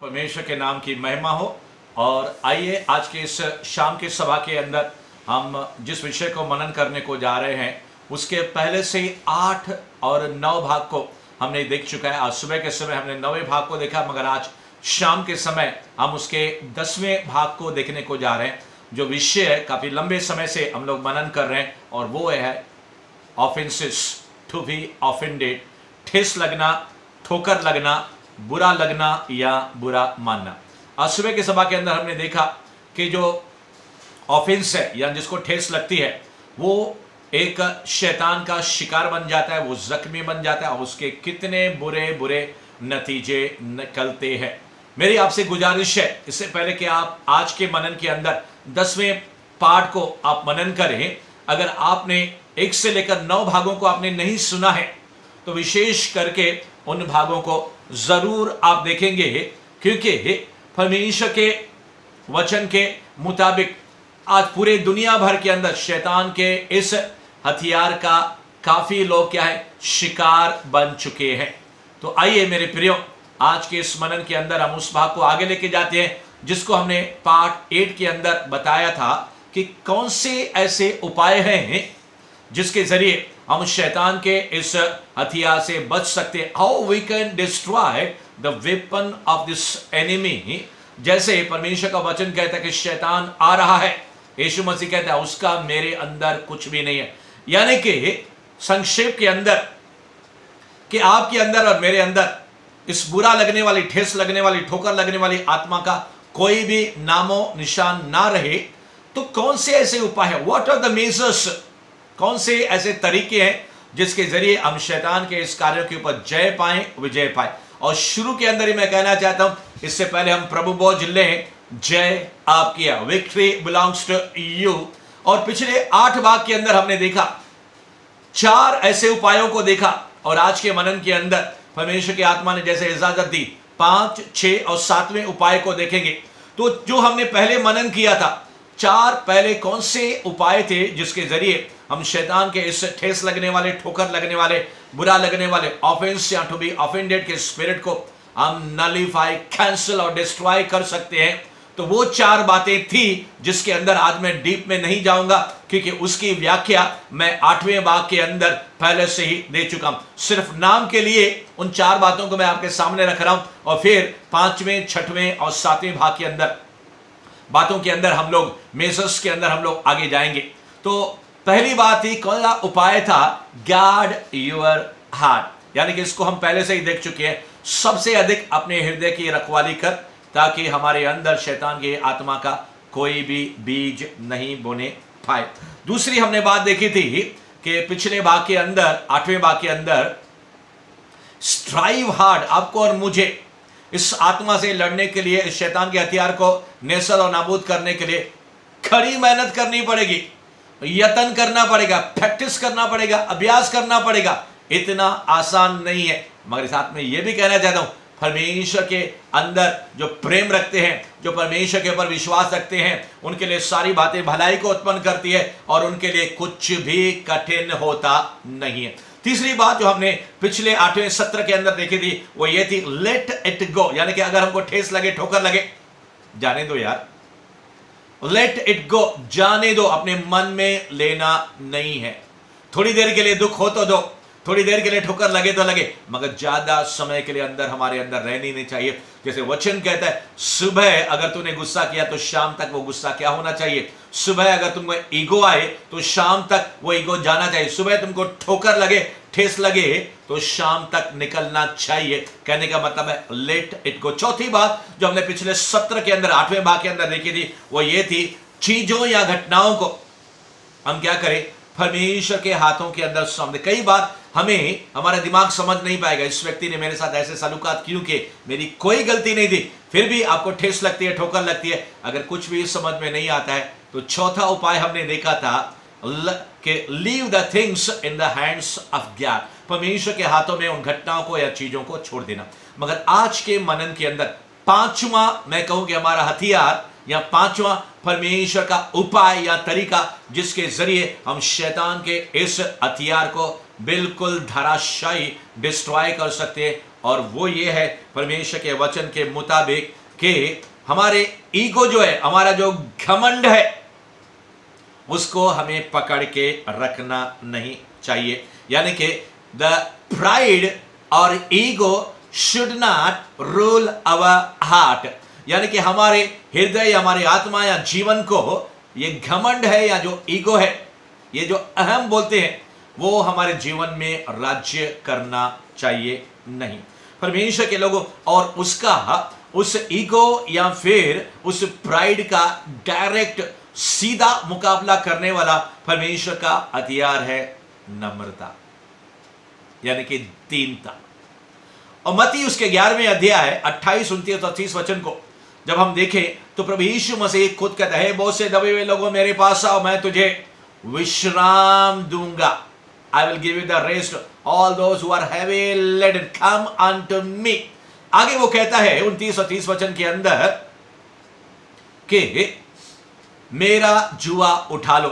परमेश्वर के नाम की महिमा हो। और आइए आज के इस शाम के सभा के अंदर हम जिस विषय को मनन करने को जा रहे हैं उसके पहले से ही 8 और 9 भाग को हमने देख चुका है। आज सुबह के समय हमने 9वें भाग को देखा, मगर आज शाम के समय हम उसके 10वें भाग को देखने को जा रहे हैं। जो विषय है काफ़ी लंबे समय से हम लोग मनन कर रहे हैं और वो है ऑफेंसेस, टू बी ऑफेंडेड, ठेस लगना, ठोकर लगना, बुरा लगना या बुरा मानना। आज सुबह के सभा के अंदर हमने देखा कि जो ऑफेंस है या जिसको ठेस लगती है वो एक शैतान का शिकार बन जाता है, वो जख्मी बन जाता है और उसके कितने बुरे बुरे नतीजे निकलते हैं। मेरी आपसे गुजारिश है, इससे पहले कि आप आज के मनन के अंदर 10वें पार्ट को आप मनन करें, अगर आपने 1 से लेकर 9 भागों को आपने नहीं सुना है तो विशेष करके उन भागों को जरूर आप देखेंगे, क्योंकि परमेश्वर के वचन के मुताबिक आज पूरे दुनिया भर के अंदर शैतान के इस हथियार का काफी लोग क्या है, शिकार बन चुके हैं। तो आइए मेरे प्रियो, आज के इस मनन के अंदर हम उस भाग को आगे लेके जाते हैं जिसको हमने पार्ट 8 के अंदर बताया था कि कौन से ऐसे उपाय हैं जिसके जरिए हम शैतान के इस हथियार से बच सकते हैं। How we can destroy the weapon of this enemy. जैसे परमेश्वर का वचन कहता है कि शैतान आ रहा है, यीशु मसीह कहता है उसका मेरे अंदर कुछ भी नहीं है। यानी कि संक्षेप के अंदर कि आपके अंदर और मेरे अंदर इस बुरा लगने वाली, ठेस लगने वाली, ठोकर लगने वाली आत्मा का कोई भी नामो निशान ना रहे। तो कौन से ऐसे उपाय है, व्हाट आर द मेजर्स, कौन से ऐसे तरीके हैं जिसके जरिए हम शैतान के इस कार्यों के ऊपर जय पाएं, विजय पाएं। और शुरू के अंदर ही मैं कहना चाहता हूं, इससे पहले हम प्रभु बोझ लें, जय आपकी है, विक्ट्री बिलोंग्स टू यू। और पिछले 8 भाग के अंदर हमने देखा 4 ऐसे उपायों को देखा और आज के मनन के अंदर परमेश्वर की आत्मा ने जैसे इजाजत दी 5, 6 और 7वें उपाय को देखेंगे। तो जो हमने पहले मनन किया था, 4 पहले कौन से उपाय थे जिसके जरिए हम शैतान के इस ठेस लगने वाले, ठोकर लगने वाले, बुरा लगने वाले ऑफेंस या टू बी ऑफेंडेड के स्पिरिट को हम नलीफाई, कैंसिल और डिस्ट्रॉय कर सकते हैं। तो वो 4 बातें थी जिसके अंदर आज मैं डीप में नहीं जाऊंगा, क्योंकि उसकी व्याख्या मैं 8वें भाग के अंदर पहले से ही दे चुका हूं। सिर्फ नाम के लिए उन 4 बातों को मैं आपके सामने रख रहा हूं और फिर 5वें, 6वें और 7वें भाग के अंदर बातों के अंदर हम लोग मेजर्स के अंदर हम लोग आगे जाएंगे। तो पहली बात ही कौन सा उपाय था, गार्ड योर हार्ट। यानी कि इसको हम पहले से ही देख चुके हैं, सबसे अधिक अपने हृदय की रखवाली कर, ताकि हमारे अंदर शैतान की आत्मा का कोई भी बीज नहीं बोने पाए। दूसरी हमने बात देखी थी कि पिछले भाग के अंदर, 8वें भाग के अंदर, स्ट्राइव हार्ड, आपको और मुझे इस आत्मा से लड़ने के लिए, इस शैतान के हथियार को नेसल और नाबूद करने के लिए कड़ी मेहनत करनी पड़ेगी, यत्न करना पड़ेगा, प्रैक्टिस करना पड़ेगा, अभ्यास करना पड़ेगा। इतना आसान नहीं है। मगर साथ में यह भी कहना चाहता हूं, परमेश्वर के अंदर जो प्रेम रखते हैं, जो परमेश्वर के ऊपर विश्वास रखते हैं, उनके लिए सारी बातें भलाई को उत्पन्न करती है और उनके लिए कुछ भी कठिन होता नहीं है। तीसरी बात जो हमने पिछले 8वें सत्र के अंदर देखी थी वो ये थी, लेट इट गो। यानी कि अगर हमको ठेस लगे, ठोकर लगे, जाने दो यार, लेट इट गो, जाने दो, अपने मन में लेना नहीं है। थोड़ी देर के लिए दुख हो तो दो, थोड़ी देर के लिए ठोकर लगे तो लगे, मगर ज्यादा समय के लिए अंदर हमारे अंदर रहनी नहीं चाहिए। जैसे वचन कहता है, सुबह अगर तूने गुस्सा किया तो शाम तक वो गुस्सा क्या होना चाहिए, सुबह अगर तुमको ईगो आए तो शाम तक वो ईगो जाना चाहिए। सुबह तुमको ठोकर लगे, ठेस लगे तो शाम तक निकलना चाहिए। कहने का मतलब है लेट इट गो। चौथी बात जो हमने पिछले सत्र के अंदर, 8वें भाग के अंदर देखी थी वो ये थी, चीजों या घटनाओं को हम क्या करें, परमेश्वर के हाथों के अंदर सौंप दें। कई बार हमें, हमारा दिमाग समझ नहीं पाएगा, इस व्यक्ति ने मेरे साथ ऐसे सलूकात क्यों किए, मेरी कोई गलती नहीं थी, फिर भी आपको ठेस लगती है, ठोकर लगती है। अगर कुछ भी समझ में नहीं आता है तो चौथा उपाय हमने देखा था कि leave the things in the hands of God, परमेश्वर के हाथों में उन घटनाओं को या चीजों को छोड़ देना। मगर आज के मनन के अंदर 5वां मैं कहूं कि हमारा हथियार या 5वां परमेश्वर का उपाय या तरीका जिसके जरिए हम शैतान के इस हथियार को बिल्कुल धराशायी डिस्ट्रॉय कर सकते हैं, और वो ये है परमेश्वर के वचन के मुताबिक कि हमारे ईगो जो है, हमारा जो घमंड है, उसको हमें पकड़ के रखना नहीं चाहिए। यानी कि द प्राइड और ego should not rule our heart. यानी कि हमारे हृदय, हमारी आत्मा या जीवन को ये घमंड है या जो ईगो है, ये जो अहम बोलते हैं, वो हमारे जीवन में राज्य करना चाहिए नहीं। परमेश्वर के लोगों और उसका उस ईगो या फिर उस प्राइड का डायरेक्ट सीधा मुकाबला करने वाला परमेश्वर का हथियार है नम्रता, यानी कि दीनता। और मत्ती उसके 11वें अध्याय 28, 29 और 30 वचन को जब हम देखें तो प्रभु यीशु मसीह खुद कहता है, बहुत से दबे हुए लोगों मेरे पास आओ, मैं तुझे विश्राम दूंगा। I will give you the rest, all those who are heavy laden, come unto me। आगे वो कहता है 29 और 30 वचन के अंदर कि मेरा जुआ उठा लो,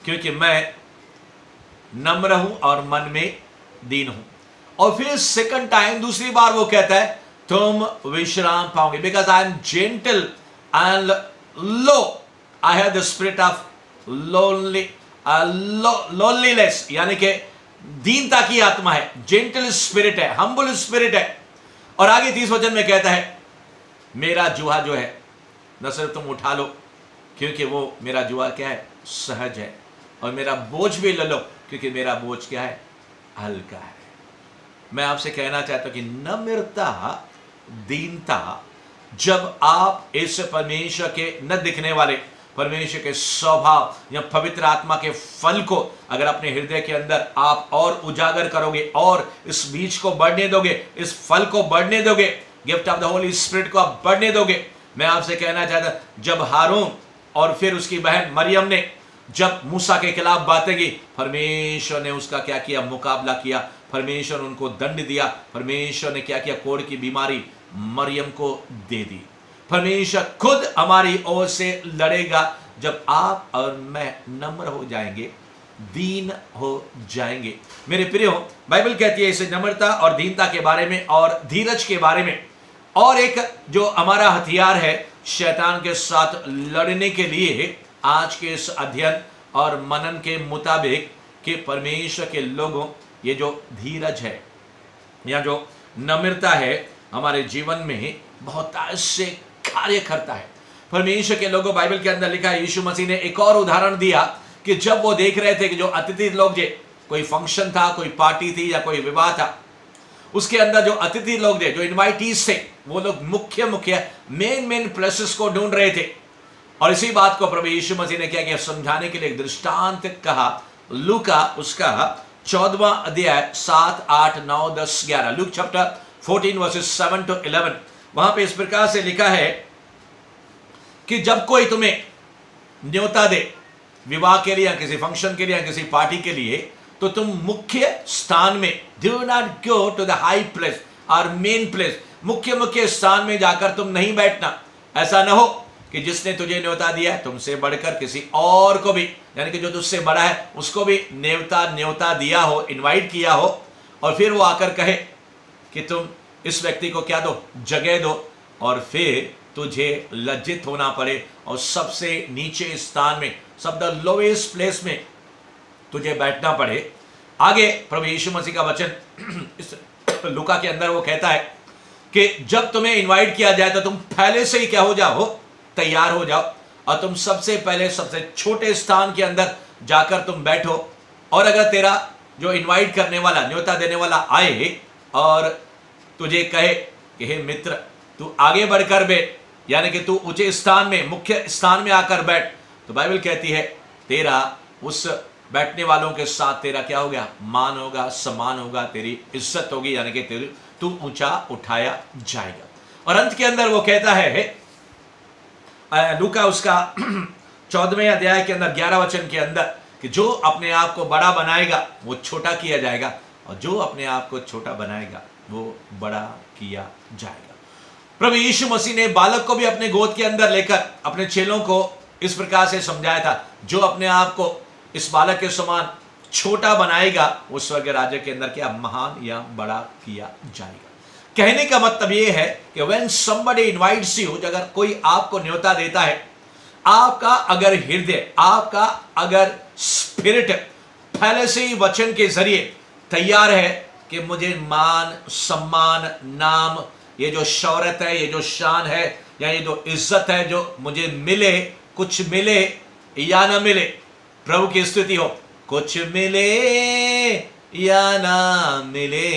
क्योंकि मैं नम्र हूं और मन में दीन हूं। और फिर सेकंड टाइम, दूसरी बार वो कहता है तुम विश्राम पाओगे, because I am gentle and low, I have the spirit of loneliness, यानी कि दीनता की आत्मा है, जेंटल स्पिरिट है, हम्बल स्पिरिट है। और आगे 30 वचन में कहता है मेरा जुआ जो है न सिर्फ तुम उठा लो, क्योंकि वो मेरा जुआ क्या है, सहज है, और मेरा बोझ भी ले लो, क्योंकि मेरा बोझ क्या है, हल्का है। मैं आपसे कहना चाहता हूं कि नम्रता, दीनता, जब आप इस परमेश्वर के न दिखने वाले परमेश्वर के स्वभाव या पवित्र आत्मा के फल को अगर अपने हृदय के अंदर आप और उजागर करोगे और इस बीज को बढ़ने दोगे, इस फल को बढ़ने दोगे, gift of the Holy spirit को आप बढ़ने दोगे। मैं आपसे कहना चाहता, जब हारून और फिर उसकी बहन मरियम ने जब मूसा के खिलाफ बातें की, परमेश्वर ने उसका क्या किया, मुकाबला किया। परमेश्वर ने उनको दंड दिया। परमेश्वर ने क्या किया, कोढ़ की बीमारी मरियम को दे दी। परमेश्वर खुद हमारी ओर से लड़ेगा जब आप और मैं नम्र हो जाएंगे, दीन हो जाएंगे। मेरे प्रियो, बाइबल कहती है इसे नम्रता और दीनता के बारे में और धीरज के बारे में। और एक जो हमारा हथियार है शैतान के साथ लड़ने के लिए, आज के इस अध्ययन और मनन के मुताबिक कि परमेश्वर के लोगों, ये जो धीरज है या जो नम्रता है हमारे जीवन में बहुत ऐसे कार्य करता है। परमेश्वर के लोगों, बाइबल के अंदर लिखा है, यीशु मसीह ने एक और उदाहरण दिया कि जब वो देख रहे थे कि जो अतिथि लोग, जे कोई फंक्शन था, कोई पार्टी थी या कोई विवाह था, उसके अंदर जो अतिथि लोग थे, जो इनवाइटीज थे, वो लोग मुख्य मेन प्लेसेस को ढूंढ रहे थे। और इसी बात को प्रभु यीशु मसीह ने क्या किया, समझाने के लिए एक दृष्टांत कहा। लूका उसका 14वां अध्याय 7, 8, 9, 10, 11, लूक चैप्टर 14 वर्सेस 7 to 11, वहां पे इस प्रकार से लिखा है कि जब कोई तुम्हें न्योता दे विवाह के लिए या किसी फंक्शन के लिए या किसी पार्टी के लिए, तो तुम मुख्य स्थान में, do not go to the high place और मेन प्लेस, मुख्य स्थान में जाकर तुम नहीं बैठना। ऐसा ना हो कि जिसने तुझे न्योता दिया है तुमसे बढ़कर किसी और को भी, यानी कि जो तुझसे बड़ा है उसको भी न्योता दिया हो, इनवाइट किया हो, और फिर वो आकर कहे कि तुम इस व्यक्ति को क्या दो, जगह दो, और फिर तुझे लज्जित होना पड़े और सबसे नीचे स्थान में, सब द लोएस्ट प्लेस में तुझे बैठना पड़े। आगे प्रभु यीशु मसीह का वचन इस लूका के अंदर वो कहता है कि जब तुम्हें इनवाइट किया जाए तो तुम पहले से ही क्या हो जाओ, तैयार हो जाओ, और तुम सबसे पहले सबसे छोटे स्थान के अंदर जाकर तुम बैठो। और अगर तेरा जो इनवाइट करने वाला, न्योता देने वाला आए और तुझे कहे कि हे मित्र तू आगे बढ़कर बैठ, यानी कि तू ऊंचे स्थान में, मुख्य स्थान में आकर बैठ, तो बाइबल कहती है तेरा उस बैठने वालों के साथ तेरा क्या हो गया, मान होगा, सम्मान होगा, तेरी इज्जत होगी, यानी कि तू ऊंचा उठाया जाएगा। और अंत के अंदर वो कहता है लूका उसका 14वें अध्याय के अंदर 11 वचन के अंदर कि जो अपने आप को बड़ा बनाएगा वो छोटा किया जाएगा, और जो अपने आप को छोटा बनाएगा वो बड़ा किया जाएगा। प्रभु यीशु मसीह ने बालक को भी अपने गोद के अंदर लेकर अपने चेलों को इस प्रकार से समझाया था, जो अपने आप को इस बालक के समान छोटा बनाएगा उस स्वर्ग राज्य के अंदर क्या महान या बड़ा किया जाएगा। कहने का मतलब यह है कि when somebody invites you, अगर कोई आपको न्योता देता है, आपका अगर हृदय, आपका अगर स्पिरिट पहले से ही वचन के जरिए तैयार है कि मुझे मान, सम्मान, नाम, ये जो शौहरत है, ये जो शान है, या ये जो इज्जत है, जो मुझे मिले, कुछ मिले या ना मिले, प्रभु की स्तुति हो, कुछ मिले या ना मिले,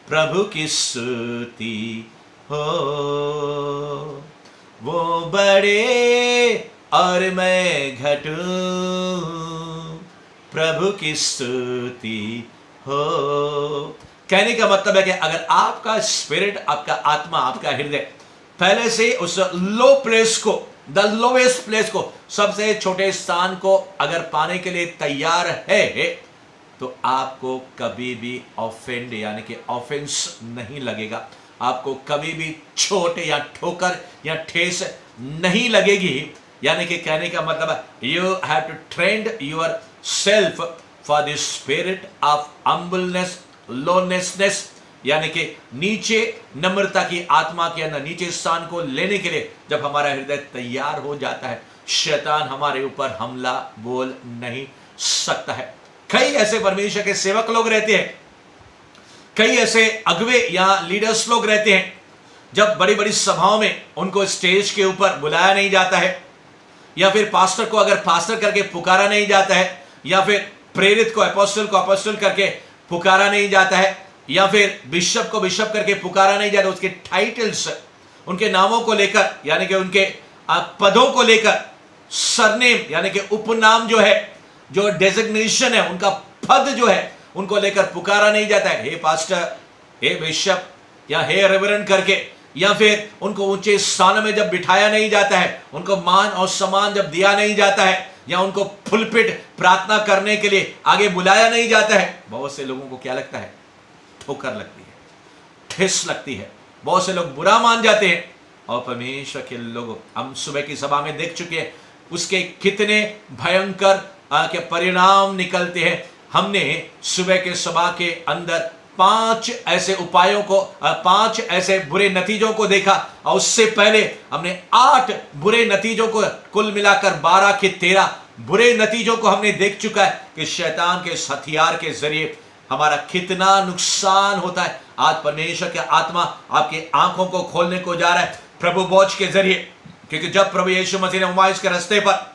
प्रभु की स्तुति हो, वो बड़े और मैं घटूं, प्रभु की स्तुति हो। कहने का मतलब है कि अगर आपका स्पिरिट, आपका आत्मा, आपका हृदय पहले से उस लो प्लेस को, द लोवेस्ट प्लेस को, सबसे छोटे स्थान को अगर पाने के लिए तैयार है, तो आपको कभी भी ऑफेंड यानी कि ऑफेंस नहीं लगेगा, आपको कभी भी चोट या ठोकर या ठेस नहीं लगेगी। यानी कि कहने का मतलब है you have to train yourself for the spirit of humbleness, lowliness, यानी कि नीचे नम्रता की आत्मा के अंदर नीचे स्थान को लेने के लिए जब हमारा हृदय तैयार हो जाता है, शैतान हमारे ऊपर हमला बोल नहीं सकता है। कई ऐसे परमेश्वर के सेवक लोग रहते हैं, कई ऐसे अगुवे या लीडर्स लोग रहते हैं, जब बड़ी बड़ी सभाओं में उनको स्टेज के ऊपर बुलाया नहीं जाता है, या फिर पास्टर को अगर पास्टर करके पुकारा नहीं जाता है, या फिर प्रेरित को अपोस्टल करके पुकारा नहीं जाता है, या फिर बिशप को बिशप करके पुकारा नहीं जाता, उसके टाइटल्स, उनके नामों को लेकर, यानी कि उनके पदों को लेकर, सरनेम यानी कि उपनाम जो है, जो डेजिग्नेशन है, उनका पद जो है, उनको लेकर पुकारा नहीं जाता है, हे पास्टर, हे बिशप या हे रेवरेंड करके, या फिर उनको ऊंचे स्थान में जब बिठाया नहीं जाता है, उनको मान और सम्मान जब दिया नहीं जाता है, या उनको फुलपिट प्रार्थना करने के लिए आगे बुलाया नहीं जाता है, बहुत से लोगों को क्या लगता है? ठोकर लगती है, ठेस लगती है, बहुत से लोग बुरा मान जाते हैं। और परमेश्वर के लोग, हम सुबह की सभा में देख चुके हैं उसके कितने भयंकर के परिणाम निकलते हैं। हमने सुबह के सभा के अंदर 5 ऐसे उपायों को, 5 ऐसे बुरे नतीजों को देखा, और उससे पहले हमने 8 बुरे नतीजों को, कुल मिलाकर 12 के 13 बुरे नतीजों को हमने देख चुका है कि शैतान के हथियार के जरिए हमारा कितना नुकसान होता है। आज परमेश्वर के आत्मा आपकी आंखों को खोलने को जा रहा है प्रभु बोझ के जरिए, क्योंकि जब प्रभु यीशु मसीह ने उमाइस के रास्ते पर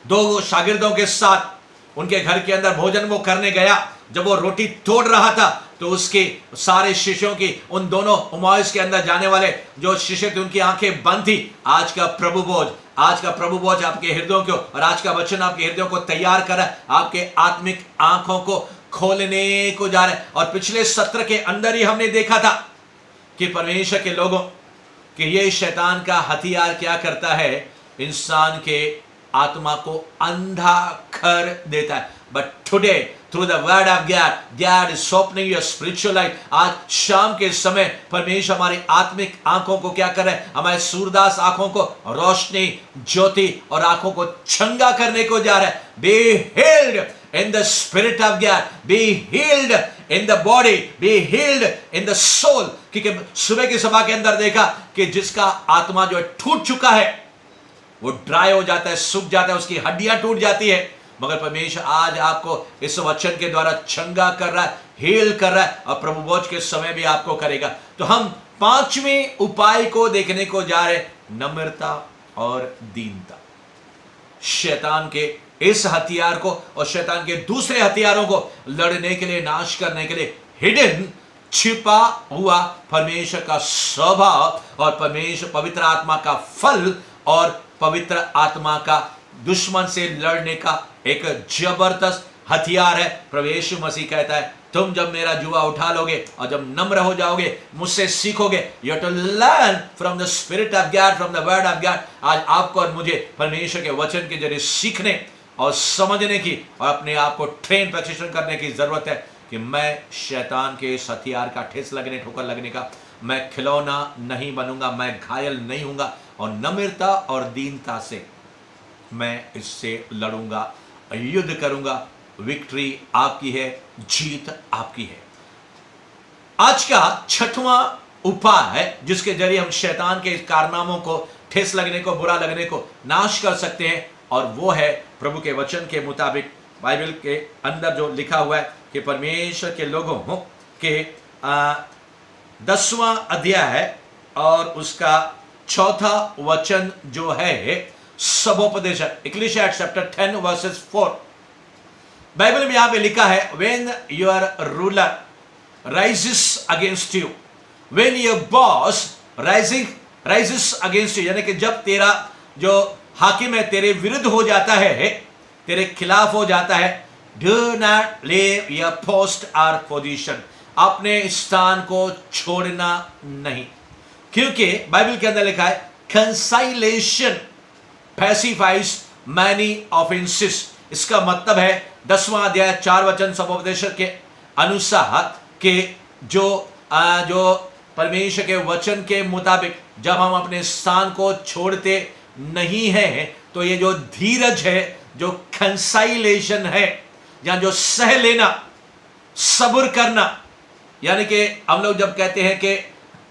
2 शागिर्दों के साथ उनके घर के अंदर भोजन वो करने गया, जब वो रोटी तोड़ रहा था तो उसके सारे शिष्यों की, उन दोनों उमाइस के अंदर जाने वाले जो शिष्य थे, उनकी आंखें बंद थी। आज का प्रभु बोझ आपके हृदयों को, और आज का वचन आपके हृदयों को तैयार कर रहा है, आपके आत्मिक आंखों को खोलने को जा रहा है। और पिछले सत्र के अंदर ही हमने देखा था कि परमेश्वर के लोगों कि ये शैतान का हथियार क्या करता है, इंसान के आत्मा को अंधा कर देता है। But today through the word of God is opening your spiritual light. आज शाम के समय परमेश्वर हमारी आत्मिक आंखों को क्या कर रहा है, हमारे सूरदास आंखों को रोशनी, ज्योति और आंखों को चंगा करने को जा रहा है। Be healed in the spirit of God, be healed in the body, be healed in the soul। क्योंकि सुबह की सभा के अंदर देखा कि जिसका आत्मा जो है टूट चुका है, वो ड्राई हो जाता है, सूख जाता है, उसकी हड्डियां टूट जाती है, मगर परमेश्वर आज आपको इस वचन के द्वारा चंगा कर रहा है, हील कर रहा है, और प्रभु बोझ के समय भी आपको करेगा। तो हम 5वें उपाय को देखने को जा रहे, नम्रता और दीनता। शैतान के इस हथियार को और शैतान के दूसरे हथियारों को लड़ने के लिए, नाश करने के लिए, हिडन, छिपा हुआ परमेश्वर का स्वभाव और परमेश्वर पवित्र आत्मा का फल और पवित्र आत्मा का दुश्मन से लड़ने का एक जबरदस्त हथियार है। प्रभु यीशु मसीह कहता है, तुम जब मेरा जुआ उठा लोगे और जब नम्र हो जाओगे, मुझसे सीखोगे, you have to learn from the spirit of God, from the word of God. आज आपको और मुझे परमेश्वर के वचन के जरिए सीखने और समझने की और अपने आप को ट्रेन प्रशिक्षण करने की जरूरत है कि मैं शैतान के इस हथियार का ठेस लगने, ठोकर लगने का मैं खिलौना नहीं बनूंगा, मैं घायल नहीं हूंगा, और नम्रता और दीनता से मैं इससे लड़ूंगा युद्ध करूंगा, विक्ट्री आपकी है, जीत आपकी है। आज का छठवां उपाय है जिसके जरिए हम शैतान के कारनामों को, ठेस लगने को, बुरा लगने को नाश कर सकते हैं, और वो है प्रभु के वचन के मुताबिक बाइबल के अंदर जो लिखा हुआ है कि परमेश्वर के लोगों के 10वां अध्याय है और उसका 4था वचन जो है सबोपदेश, इक्लेसियास्टेस चैप्टर 10 वर्सेस 4। बाइबल में यहां पे लिखा है, when your ruler rises against you, when your boss rises against you, यानी कि जब तेरा जो हाकिम है तेरे विरुद्ध हो जाता है, तेरे खिलाफ हो जाता है, do not leave your post और पोजीशन, अपने स्थान को छोड़ना नहीं, क्योंकि बाइबल के अंदर लिखा है कंसाइलेशन पैसिफाइज मैनी ऑफेंसेस। इसका मतलब है 10वां अध्याय 4 वचन सबोपदेश के अनुसार कि जो परमेश्वर के वचन के मुताबिक जब हम अपने स्थान को छोड़ते नहीं हैं, तो ये जो धीरज है, जो कंसाइलेशन है, या जो सह लेना, सब्र करना, यानी कि हम लोग जब कहते हैं कि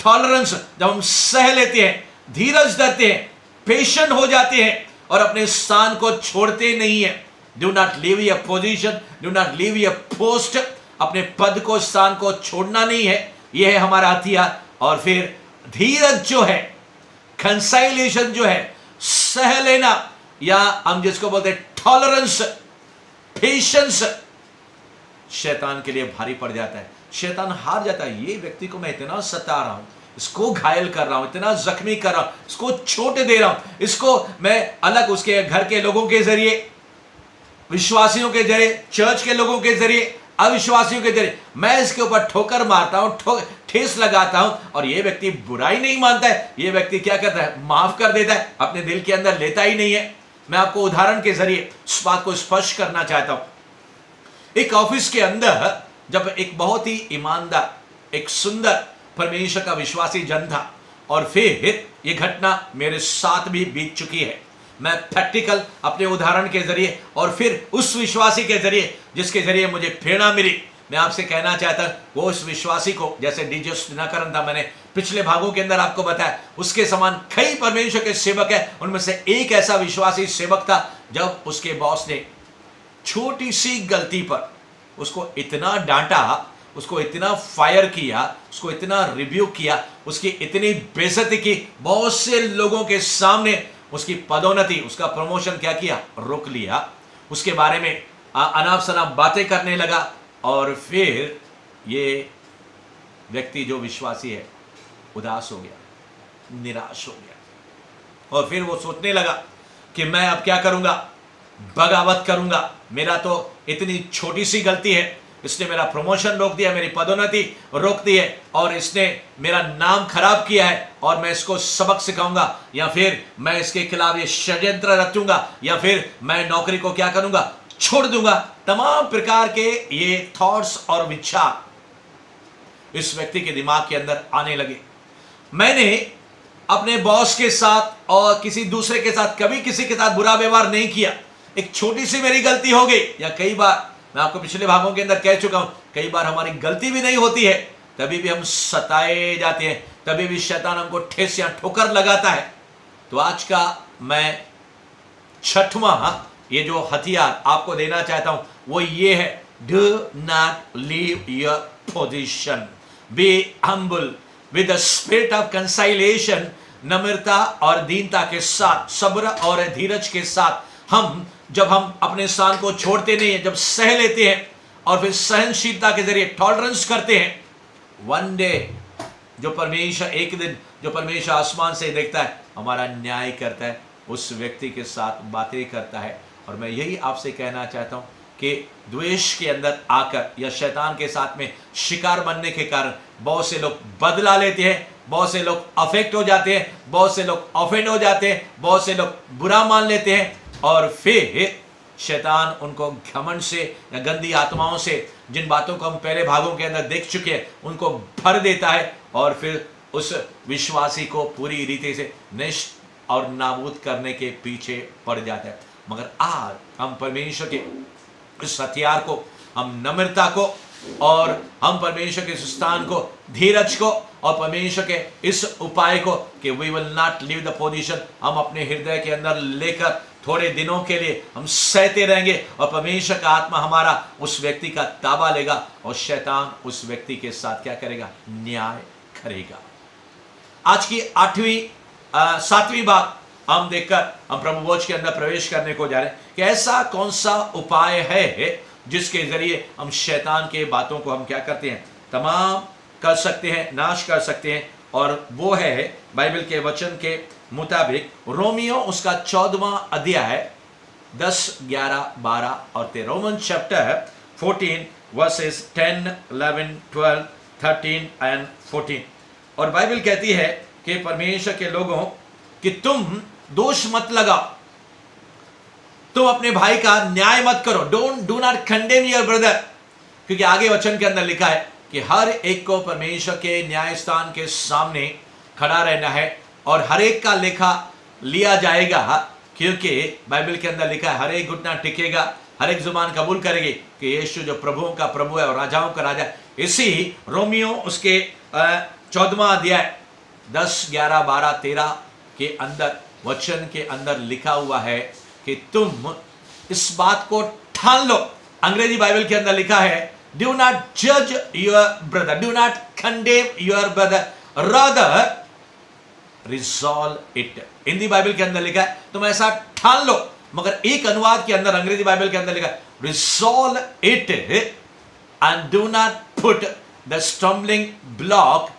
टॉलरेंस, जब हम सह लेते हैं, धीरज धरते हैं, पेशेंट हो जाते हैं और अपने स्थान को छोड़ते नहीं है, do not leave your position, do not leave your post, अपने पद को, स्थान को छोड़ना नहीं है, यह है हमारा हथियार। और फिर धीरज जो है, कंसाइलेशन जो है, सह लेना, या हम जिसको बोलते हैं टॉलरेंस, पेशेंस, शैतान के लिए भारी पड़ जाता है। शैतान हार जाता है, ये व्यक्ति को मैं इतना सता रहा हूं, इसको घायल कर रहा हूं, इतना जख्मी कर रहा हूं, इसको चोट दे रहा हूं, इसको मैं अलग उसके घर के लोगों के जरिए, विश्वासियों के जरिए, चर्च के लोगों के जरिए, अविश्वासियों के जरिए मैं इसके ऊपर ठोकर मारता हूं, ठेस लगाता हूं, और ये व्यक्ति बुराई नहीं मानता है, ये व्यक्ति क्या करता है, माफ कर देता है, अपने दिल के अंदर लेता ही नहीं है। मैं आपको उदाहरण के जरिए इस बात को स्पष्ट करना चाहता हूं। एक ऑफिस के अंदर जब एक बहुत ही ईमानदार, एक सुंदर परमेश्वर का विश्वासी जन था, और फिर ये घटना मेरे साथ भी बीत चुकी है। मैं प्रैक्टिकल अपने उदाहरण के जरिए और फिर उस विश्वासी के जरिए जिसके जरिए मुझे प्रेरणा मिली, मैं आपसे कहना चाहता हूं, वो उस विश्वासी को, जैसे डीजे दिनाकरण था, मैंने पिछले भागों के अंदर आपको बताया, उसके समान कई परमेश्वर के सेवक है, उनमें से एक ऐसा विश्वासी सेवक था जब उसके बॉस ने छोटी सी गलती पर उसको इतना डांटा, उसको इतना फायर किया, उसको इतना रिव्यू किया, उसकी इतनी बेइज्जती की, बहुत से लोगों के सामने उसकी पदोन्नति, उसका प्रमोशन क्या किया, रोक लिया, उसके बारे में अनाप शनाप बातें करने लगा, और फिर ये व्यक्ति जो विश्वासी है उदास हो गया, निराश हो गया, और फिर वो सोचने लगा कि मैं अब क्या करूंगा, बगावत करूंगा, मेरा तो इतनी छोटी सी गलती है, इसने मेरा प्रमोशन रोक दिया, मेरी पदोन्नति रोक दी है, और इसने मेरा नाम खराब किया है, और मैं इसको सबक सिखाऊंगा, या फिर मैं इसके खिलाफ ये षड्यंत्र रचूंगा, या फिर मैं नौकरी को क्या करूंगा, छोड़ दूंगा। तमाम प्रकार के ये थॉट्स और विचार इस व्यक्ति के दिमाग के अंदर आने लगे। मैंने अपने बॉस के साथ और किसी दूसरे के साथ कभी किसी के साथ बुरा व्यवहार नहीं किया, एक छोटी सी मेरी गलती हो गई, या कई बार मैं आपको पिछले भागों के अंदर कह चुका हूं, कई बार हमारी गलती भी नहीं होती है, तभी भी हम सताए जाते हैं, तभी भी शैतान हमको ठेस या ठोकर लगाता है। तो आज का मैं छठवां ये जो हथियार आपको देना चाहता हूं वो ये है, do not leave your position, be humble with the spirit of conciliation, नम्रता और दीनता के साथ, सब्र और धीरज के साथ, जब हम अपने स्थान को छोड़ते नहीं हैं, जब सह लेते हैं और फिर सहनशीलता के जरिए टॉलरेंस करते हैं, वन डे जो परमेश्वर, एक दिन जो परमेश्वर आसमान से देखता है, हमारा न्याय करता है, उस व्यक्ति के साथ बातें करता है। और मैं यही आपसे कहना चाहता हूं कि द्वेष के अंदर आकर या शैतान के साथ में शिकार बनने के कारण बहुत से लोग बदला लेते हैं, बहुत से लोग अफेक्ट हो जाते हैं, बहुत से लोग ऑफेंड हो जाते हैं, बहुत से लोग बुरा मान लेते हैं, और फिर शैतान उनको घमंड से या गंदी आत्माओं से, जिन बातों को हम पहले भागों के अंदर देख चुके हैं, उनको भर देता है, और फिर उस विश्वासी को पूरी रीति से नष्ट और नाबूद करने के पीछे पड़ जाता है। मगर आज हम परमेश्वर के इस हथियार को, हम नम्रता को, और हम परमेश्वर के इस स्थान को, धीरज को, और परमेश्वर के इस उपाय को कि we will not leave the position, हम अपने हृदय के अंदर लेकर थोड़े दिनों के लिए हम सहते रहेंगे, और परमेश्वर का आत्मा हमारा उस व्यक्ति का ताबा लेगा, और शैतान उस व्यक्ति के साथ क्या करेगा? न्याय करेगा। आज की 7वीं बात हम देखकर हम प्रभु भोज के अंदर प्रवेश करने को जा रहे हैं कि ऐसा कौन सा उपाय है जिसके जरिए हम शैतान के बातों को हम क्या करते हैं? तमाम कर सकते हैं, नाश कर सकते हैं। और वो है बाइबल के वचन के मुताबिक रोमियो उसका 14वां अध्याय 10, 11, 12 और 13। Roman chapter 14 versus 10, 11, 12, 13 and 14। और बाइबल कहती है कि परमेश्वर के लोगों कि तुम दोष मत लगाओ, तुम अपने भाई का न्याय मत करो, do not condemn your brother, क्योंकि आगे वचन के अंदर लिखा है कि हर एक को परमेश्वर के न्याय स्थान के सामने खड़ा रहना है और हर एक का लेखा लिया जाएगा, क्योंकि बाइबल के अंदर लिखा है हर एक घुटना टिकेगा, हर एक जुबान कबूल करेगी कि यीशु जो प्रभुओं का प्रभु है और राजाओं का राजा। इसी रोमियो उसके 14वां अध्याय 10, 11, 12, 13 के अंदर वचन के अंदर लिखा हुआ है कि तुम इस बात को ठान लो। अंग्रेजी बाइबल के अंदर लिखा है डू नॉट जज your brother, do not condemn your brother, rather resolve it. Hindi Bible के अंदर लिखा है तुम ऐसा ठान लो, मगर एक अनुवाद के अंदर अंग्रेजी बाइबल के अंदर लिखा है resolve it and do not put the stumbling block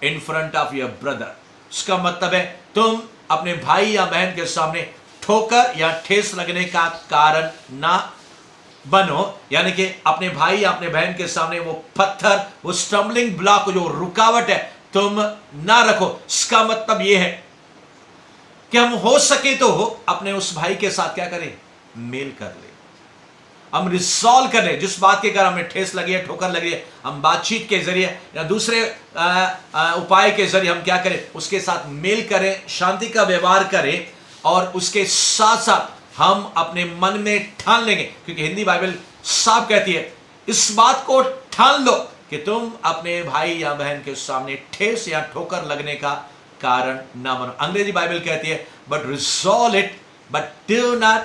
in front of your brother. इसका मतलब है तुम अपने भाई या बहन के सामने ठोकर या ठेस लगने का कारण ना बनो, यानी कि अपने भाई या अपने बहन के सामने वो पत्थर, वो स्टम्बलिंग ब्लॉक, जो रुकावट है, तुम ना रखो। इसका मतलब ये है कि हम हो सके तो अपने उस भाई के साथ क्या करें? मेल कर ले, हम रिजॉल्व कर ले। जिस बात के कारण हमें ठेस लगी है, ठोकर लगी है, हम बातचीत के जरिए या दूसरे उपाय के जरिए हम क्या करें? उसके साथ मेल करें, शांति का व्यवहार करें, और उसके साथ साथ हम अपने मन में ठान लेंगे, क्योंकि हिंदी बाइबल साफ कहती है इस बात को ठान लो कि तुम अपने भाई या बहन के सामने ठेस या ठोकर लगने का कारण ना बनो। अंग्रेजी बाइबल कहती है but resolve it, but do not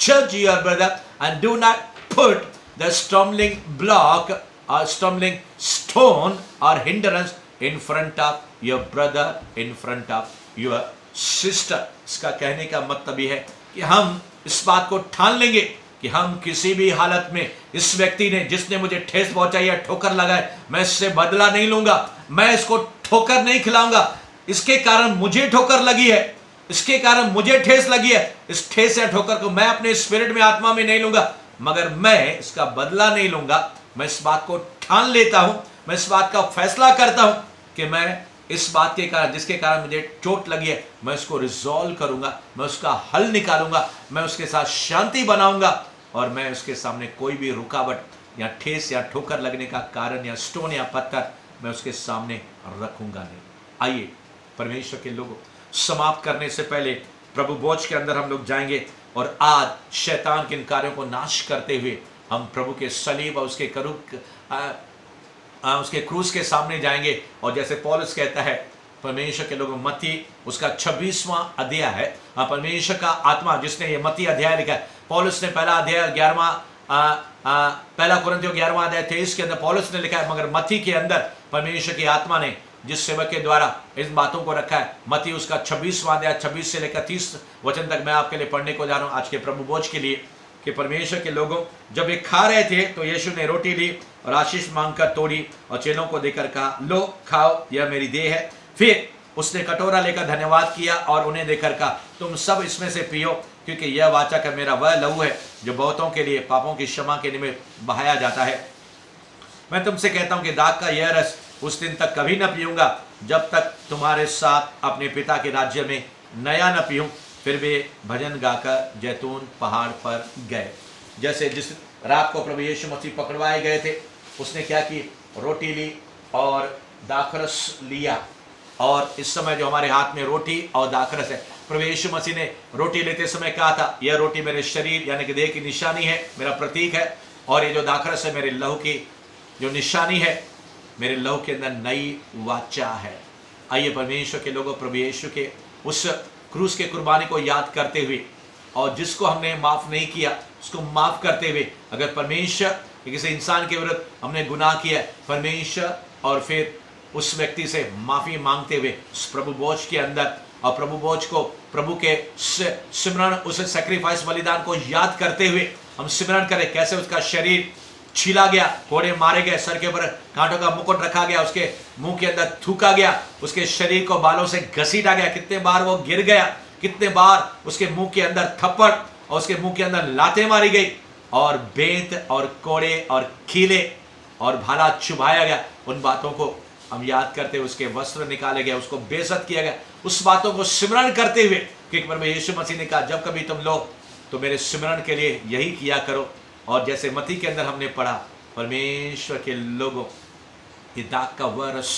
जज your brother and do not put the stumbling block or stumbling stone or hindrance in front of your brother, in front of your sister। इसका कहने का मतलब यह है कि हम इस बात को ठान लेंगे कि हम किसी भी हालत में इस व्यक्ति ने, जिसने मुझे ठेस पहुंचाई है, ठोकर लगाए, मैं इससे बदला नहीं लूंगा, मैं इसको ठोकर नहीं खिलाऊंगा। इसके कारण मुझे ठोकर लगी है, इसके कारण मुझे ठेस लगी है, इस ठेस या ठोकर को मैं अपने स्पिरिट में, आत्मा में नहीं लूंगा, मगर मैं इसका बदला नहीं लूंगा। मैं इस बात को ठान लेता हूं, मैं इस बात का फैसला करता हूं कि मैं इस बात के कारण, जिसके कारण मुझे चोट लगी है, मैं उसको रिजॉल्व करूंगा, मैं उसका हल निकालूंगा, मैं उसके साथ शांति बनाऊंगा, और मैं उसके सामने कोई भी रुकावट या ठेस या ठोकर लगने का कारण या स्टोन या पत्थर मैं उसके सामने रखूंगा नहीं। आइए परमेश्वर के लोगों, समाप्त करने से पहले प्रभु भोज के अंदर हम लोग जाएंगे, और आज शैतान के इन कार्यों को नाश करते हुए हम प्रभु के सलीब और उसके उसके क्रूस के सामने जाएंगे। और जैसे पौलुस कहता है परमेश्वर के लोगों, मत्ती उसका 26वां अध्याय है, परमेश्वर का आत्मा जिसने ये मत्ती अध्याय लिखा है, पौलुस ने पहला अध्याय 11 कुरिन्थियों 11वां अध्याय 23 के अंदर पौलुस ने लिखा है, मगर मत्ती के अंदर परमेश्वर की आत्मा ने जिस सेवक के द्वारा इस बातों को रखा है, मत्ती उसका 26वां अध्याय 26 से लेकर 30 वचन तक मैं आपके लिए पढ़ने को जा रहा हूं आज के प्रभु भोज के लिए। कि परमेश्वर के लोगों, जब वे खा रहे थे तो यीशु ने रोटी ली और आशीष मांगकर तोड़ी और चेलों को देकर कहा, लो खाओ, यह मेरी देह है। फिर उसने कटोरा लेकर धन्यवाद किया और उन्हें देकर कहा, तुम सब इसमें से पियो, क्योंकि यह वाचा का मेरा वह लहू है जो बहुतों के लिए पापों की क्षमा के निमित्त बहाया जाता है। मैं तुमसे कहता हूं कि दाख का यह रस उस दिन तक कभी न पीऊंगा जब तक तुम्हारे साथ अपने पिता के राज्य में नया न पीऊं। फिर वे भजन गाकर जैतून पहाड़ पर गए। जैसे जिस रात को प्रभु यीशु मसीह पकड़वाए गए थे, उसने क्या की? रोटी ली और दाखरस लिया, और इस समय जो हमारे हाथ में रोटी और दाखरस है, प्रभु यीशु मसीह ने रोटी लेते समय कहा था, यह रोटी मेरे शरीर यानी कि देह की निशानी है, मेरा प्रतीक है, और ये जो दाखरस है मेरे लहू की जो निशानी है, मेरे लहू के अंदर नई वाचा है। आइए परमेश्वर के लोगों, प्रभु यीशु के उस क्रूस के कुर्बानी को याद करते हुए और जिसको हमने माफ नहीं किया उसको माफ करते हुए, अगर परमेश्वर किसी इंसान के विरुद्ध हमने गुनाह किया है, परमेश्वर और फिर उस व्यक्ति से माफी मांगते हुए उस प्रभु बोझ के अंदर और प्रभु बोझ को प्रभु के सिमरन, उस सैक्रिफाइस बलिदान को याद करते हुए हम सिमरन करें कैसे उसका शरीर छीला गया, कोड़े मारे गए, सर के ऊपर कांटों का मुकुट रखा गया, उसके मुंह के अंदर थूका गया, उसके शरीर को बालों से घसीटा गया, कितने बार वो गिर गया, कितने बार उसके मुंह के अंदर थप्पड़ और उसके मुंह के अंदर लातें मारी गई, और बेंत और कोड़े और कीले और भाला चुभाया गया। उन बातों को हम याद करते हुए उसके वस्त्र निकाले गए, उसको बेइज्जत किया गया, उस बातों को सिमरन करते हुए, क्योंकि प्रभु यीशु मसीह ने कहा जब कभी तुम लो तो मेरे सिमरन के लिए यही किया करो। और जैसे मत्ती के अंदर हमने पढ़ा, परमेश्वर के लोगों, ये दाग का वह रस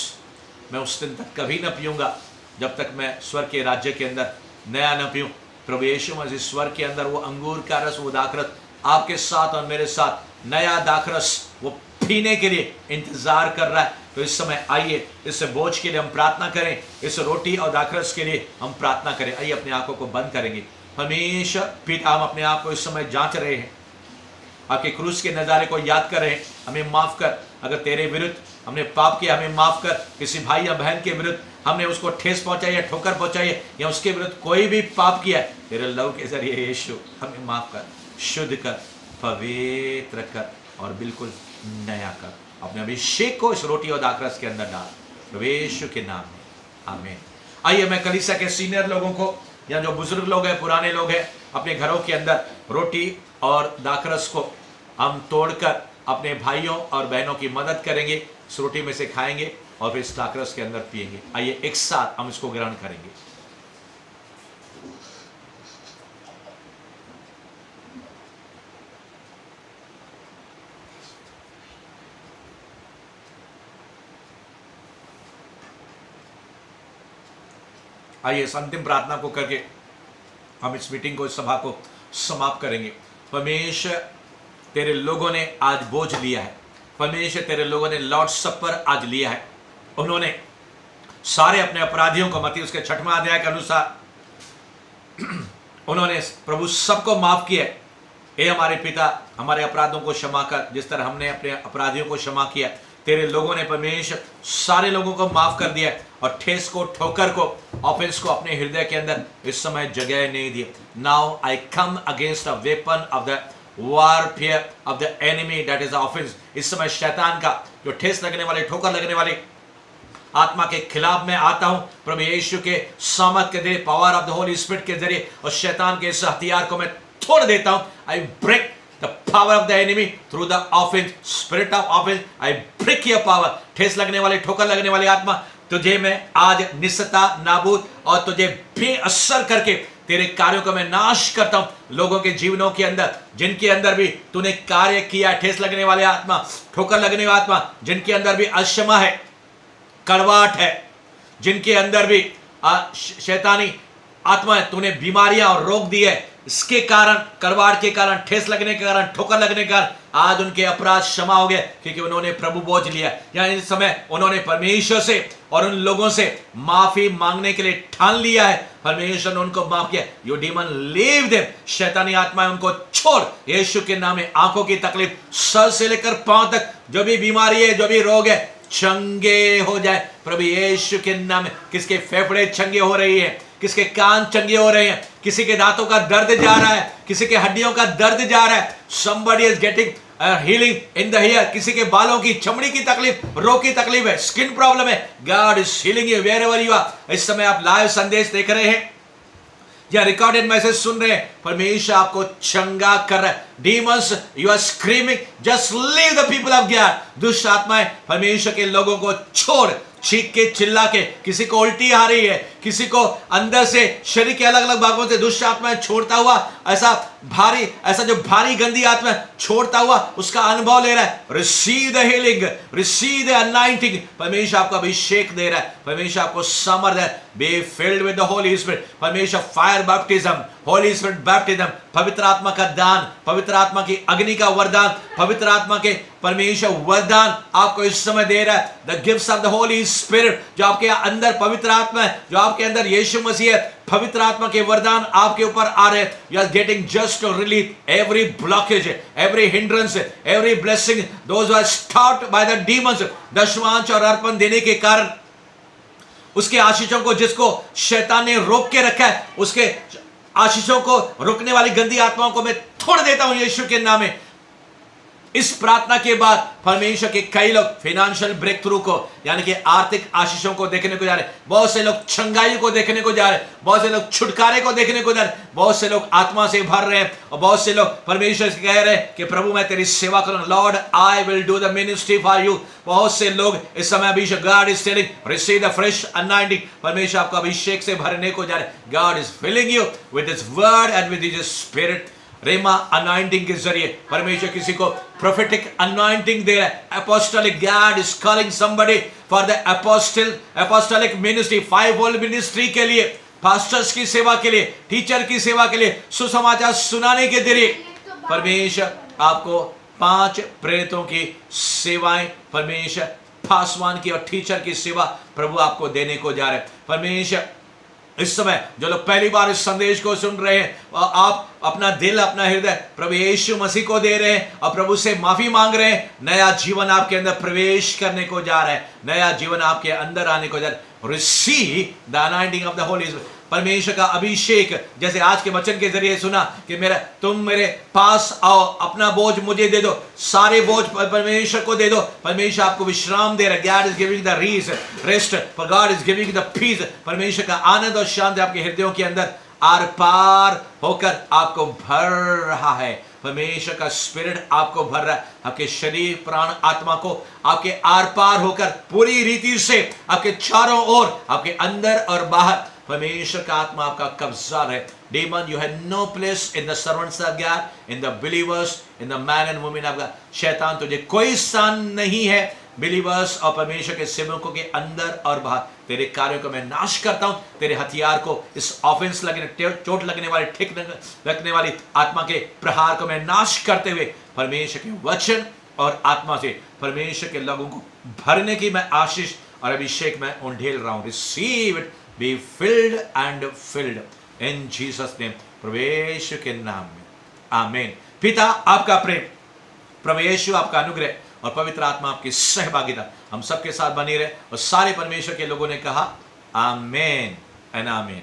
मैं उस दिन तक कभी न पीऊंगा जब तक मैं स्वर्ग के राज्य के अंदर नया न पीऊं। प्रभु यीशु मसीह स्वर्ग के अंदर वो अंगूर का रस, वो दाखरस आपके साथ और मेरे साथ नया दाखरस वो पीने के लिए इंतजार कर रहा है। तो इस समय आइए इस बोझ के लिए हम प्रार्थना करें, इस रोटी और दाखरस के लिए हम प्रार्थना करें। आइए अपने आंखों को बंद करेंगे। हमेशा पिता, हम अपने आप को इस समय जांच रहे हैं, आपके क्रूस के नज़ारे को याद कर रहे हैं। हमें माफ कर, अगर तेरे विरुद्ध हमने पाप किया हमें माफ कर। किसी भाई या बहन के विरुद्ध हमने उसको ठेस पहुंचाई या ठोकर पहुंचाई है या उसके विरुद्ध कोई भी पाप किया है, तेरे लहू के जरिए यीशु हमें माफ कर, शुद्ध कर, पवित्र कर और बिल्कुल नया कर। अपने अभिषेक को इस रोटी और दाखरस के अंदर डाल, यीशु के नाम में, आमीन। आइए मैं कलीसिया के सीनियर लोगों को या जो बुजुर्ग लोग हैं, पुराने लोग हैं, अपने घरों के अंदर रोटी और दाखरस को हम तोड़कर अपने भाइयों और बहनों की मदद करेंगे, इस रोटी में से खाएंगे और फिर इस दाखरस के अंदर पिएंगे। आइए एक साथ हम इसको ग्रहण करेंगे। आइए इस अंतिम प्रार्थना को करके हम इस मीटिंग को, इस सभा को समाप्त करेंगे। परमेश्वर तेरे लोगों ने आज बोझ लिया है, परमेश्वर तेरे लोगों ने लॉर्ड सपर आज लिया है। उन्होंने सारे अपने अपराधियों को, मत्ती उसके 6वां अध्याय के अनुसार उन्होंने प्रभु सबको माफ किया। हे हमारे पिता, हमारे अपराधों को क्षमा कर, जिस तरह हमने अपने अपराधियों को क्षमा किया। तेरे लोगों ने परमेश्वर सारे लोगों को माफ कर दिया और ठेस को, ठोकर को, ऑफेंस को अपने हृदय के अंदर इस समय जगह नहीं दी। Now I come against a weapon of the warfare of the enemy, that is offence. इस समय शैतान का जो ठेस लगने वाले, ठोकर लगने वाले आत्मा के खिलाफ मैं आता हूं प्रभु यीशु के सामर्थ के जरिए, power of the Holy spirit के जरिए, और शैतान के इस हथियार को मैं तोड़ देता हूं। I break the power of the enemy through the offense, spirit of offense. I break your power. ठेस लगने वाले, ठोकर लगने वाली आत्मा, तुझे मैं आज निस्सता, नाबूद और तुझे बेअसर करके तेरे कार्यों को मैं नाश करता हूं। लोगों के जीवनों के अंदर, जिनके अंदर भी तूने कार्य किया, ठेस लगने वाले आत्मा, ठोकर लगने वाली आत्मा, जिनके अंदर भी अक्षमा है, कड़वाहट है, जिनके अंदर भी शैतानी आत्मा है, तूने बीमारियां और रोग दी है, इसके कारण, कड़वाहट के कारण, ठेस लगने के कारण, ठोकर लगने के कारण आज उनके अपराध क्षमा हो गए, क्योंकि उन्होंने प्रभु बोझ लिया। या इस समय उन्होंने परमेश्वर से और उन लोगों से माफी मांगने के लिए ठान लिया है। परमेश्वर ने उनको माफ किया। यू डीमन लीव देम, शैतानी आत्मा उनको छोड़। यीशु के नाम में आंखों की तकलीफ, सर से लेकर पांव तक जो भी बीमारी है, जो भी रोग है, चंगे हो जाए प्रभु यीशु के नाम में। किसके फेफड़े चंगे हो रही है, किसके कान चंगे हो रहे हैं, किसी के दांतों का दर्द जा रहा है, किसी के हड्डियों का दर्द जा रहा है। somebody is getting healing in the hair, किसी के बालों की, चमड़ी की तकलीफ, रोग की तकलीफ है, स्किन प्रॉब्लम है, God is healing you wherever you are। इस समय आप लाइव संदेश देख रहे हैं या रिकॉर्डेड मैसेज सुन रहे हैं, परमेश्वर आपको चंगा कर रहा है। Demons, you are screaming, just leave the people of God. दुष्ट आत्माएं परमेश्वर के लोगों को छोड़, चीख के, चिल्ला के, किसी को उल्टी आ रही है, किसी को अंदर से शरीर के अलग अलग भागों से दुष्ट आत्माएं छोड़ता हुआ, ऐसा जो भारी गंदी आत्मा छोड़ता हुआ उसका अनुभव ले रहा है। Receive the healing, receive the anointing. परमेश्वर आपको अभिषेक दे रहा है, परमेश्वर आपको सामर्थ्य है। Be filled with the Holy Spirit. परमेश्वर fire baptism, Holy Spirit baptism, पवित्र आत्मा का दान, पवित्र आत्मा की अग्नि का वरदान, पवित्र आत्मा के परमेश्वर वरदान आपको इस समय दे रहा है। The gifts of the Holy spirit, जो आपके अंदर पवित्र आत्मा है, जो आपके अंदर यीशु मसीह है, पवित्र आत्मा के वरदान आपके ऊपर आ रहे हैं। You are getting just to relieve every blockage, every hindrance, every blessing those are stopped by the demons. दशमांश और अर्पण देने के कारण उसके आशीषों को, जिसको शैतान ने रोक के रखा है, उसके आशीषों को रोकने वाली गंदी आत्माओं को मैं छोड़ देता हूं यीशु के नाम में। इस प्रार्थना के बाद परमेश्वर के कई लोग फाइनेंशियल ब्रेक थ्रू को, यानी कि आर्थिक आशीषों को देखने को जा रहे हैं। बहुत से लोग चंगाई को देखने को जा रहे हैं, बहुत से लोग छुटकारे को देखने को जा रहे हैं, बहुत से लोग आत्मा से भर रहे हैं, और बहुत से लोग परमेश्वर से कह रहे हैं कि प्रभु मैं तेरी सेवा करूंगा, Lord I will do the ministry for you. बहुत से लोग इस समय अभिषेक, God is telling receive the fresh anointing. परमेश्वर आपको अभिषेक से भरने को जा रहे हैं। God is filling you with his word and with his spirit. Rhema anointing के जरिए परमेश्वर किसी को प्रोफेटिक अनॉइंटिंग दे रहा है। Apostolic, God is calling somebody for the apostolic ministry, fivefold ministry के लिए, पास्टर्स की सेवा के लिए, टीचर की सेवा के लिए, सुसमाचार सुनाने के जरिए परमेश्वर आपको 5 प्रेरितों की सेवाएं, परमेश्वर पासवान की और टीचर की सेवा प्रभु आपको देने को जा रहे हैं। परमेश्वर इस समय जो लोग पहली बार इस संदेश को सुन रहे हैं, आप अपना दिल, अपना हृदय प्रभु यीशु मसीह को दे रहे हैं और प्रभु से माफी मांग रहे हैं। नया जीवन आपके अंदर प्रवेश करने को जा रहा है, नया जीवन आपके अंदर आने को जा रहा है। Receive the anointing of the Holy Spirit. परमेश्वर का अभिषेक, जैसे आज के वचन के जरिए सुना कि तुम मेरे पास आओ, अपना बोझ मुझे दे दो, सारे बोझ परमेश्वर को दे दो। परमेश्वर आपको विश्राम दे रहा है। God is giving the rest, for God is giving the peace. परमेश्वर का आनंद और शांति आपके हृदयों के अंदर आर पार होकर आपको भर रहा है। परमेश्वर का स्पिरिट आपको भर रहा है, आपके शरीर, प्राण, आत्मा को आपके आर पार होकर पूरी रीति से आपके चारों ओर, आपके अंदर और बाहर परमेश्वर का आत्मा आपका कब्जा है। Demon, you had no place in the servants of God, in the believers, in the man and women of God. शैतान तुझे कोई स्थान नहीं है बिलीवर्स और परमेश्वर के सेवकों के अंदर और बाहर। तेरे कार्यों को मैं नाश करता हूं, तेरे हथियार को, इस ऑफेंस लगने, चोट लगने वाली, ठीक लगने वाली आत्मा के प्रहार को मैं नाश करते हुए परमेश्वर के वचन और आत्मा से परमेश्वर के लोगों को भरने की मैं आशीष और अभिषेक में उंडेल रहा हूं। Receive it, be filled and filled in Jesus name, प्रभु यीशु के नाम में, आमीन। पिता आपका प्रेम, प्रभु यीशु आपका अनुग्रह और पवित्र आत्मा आपकी सहभागिता हम सबके साथ बनी रहे। और सारे परमेश्वर के लोगों ने कहा आमीन एंड आमीन।